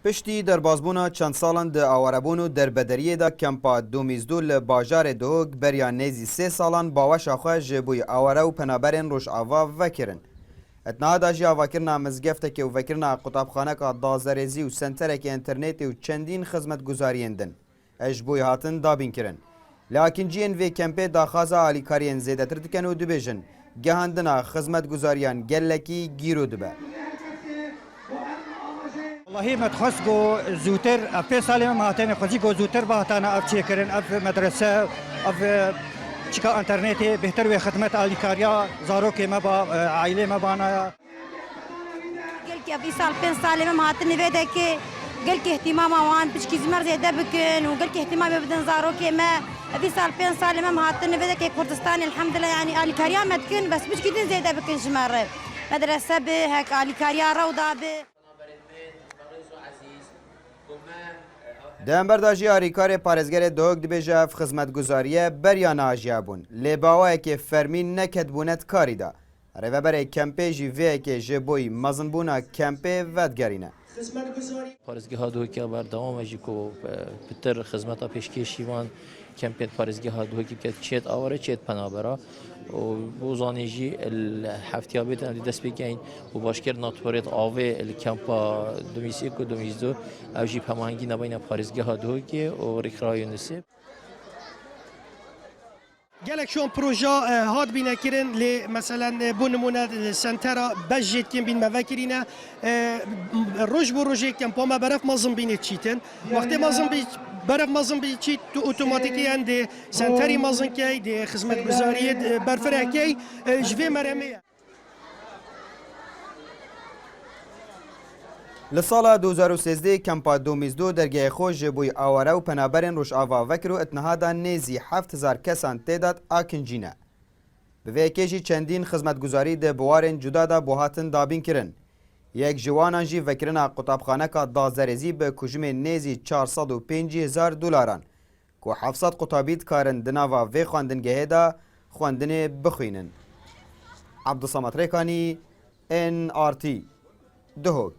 پشتی دربازبونا چند سالان ده آواربون و دربدریه دا کمپا دومیزدو لباجار دوگ بریا نیزی 3 سالان باوش آخواه جبوی آواره و پنابرین روش آوا وکرن. اتنها دا جی آواکرنا مزگفته که و وکرنا قطابخانه که دازرزی و سنتره که انترنتی و چندین خدمت گزارین دن. اجبوی هاتن دابین کرن. لیکن جین وی کمپی داخازا آلیکارین زیده تردکن و دبیجن. گهاندنا خدمت گزاریان گلکی گیرو دبه. والله ما تخصقو زوتر اف سالم ما هاتن خزيقو زوتر بهتانا اف تشيكرن اف مدرسه اف چکا انترنتی بهتر و خدمت آلیکاریا زاروکی ما با عائله ما بانا قال كي في سال 5 سال ما هاتن نفيده كي قال كي اهتمام وان بشكي زمر زي دبكن وقال كي اهتمام بدن زاروكي ما في سال 5 سال ما هاتن نفيده كي كردستان الحمد لله يعني آلیکاریا متكن بس بشكي دن زي دبكن شمر مدرسه به هيك آلیکاریا روضه به دنبر داجی آریکار پارزگر دوگ دبیجه اف خدمت گزاریه بریا ناجیه بون. لیباوه که فرمین نکد بونت کاری دا. روه بره کمپی جی وی که جبوی مزن بونا کمپی ودگرینه. پارزگاه دوکی بردوام جیکو بتر خدمت پیشکشیوان کمپین پارزگاه دوکی که چیت آوره چیت پنابرا و بوزانیجی الهفتیابی تن دست بگین و باشکر ناتوریت آوه الکمپا 2001 و 2002 اوجی پمانگی نباین پارزگاه دوکی و ریکرای نسب گلک شون پروژه هات بینه کرن لی مثلا بونمونه سنترا بجت کن بین مفکرینه روز بر روزی کم پام برف مازن بینه چیتن وقتی مازن بی برف مازن بی چیت تو اتوماتیکی اند سنتری مازن کی دی خدمت گزاری برفره کی جوی مرمه لسالا 2013 کمپا دومیزدو درگه خوش بوی آواره و پنابرین روش آوا وکر و اتنهادا نیزی 7000 کسان تعداد آکنجینه. به ویکیجی چندین خدمتگزاری ده بوارن جدا دا بوهاتن دابین کرن. یک جوانان جی وکرنا قطابخانه که دازرزی به کجم نیزی 450,000 دلاران که 700 قطابیت کارن دناوا وی خواندنگه دا خواندن بخوینن. عبدالصمد ریکانی NRT دهوک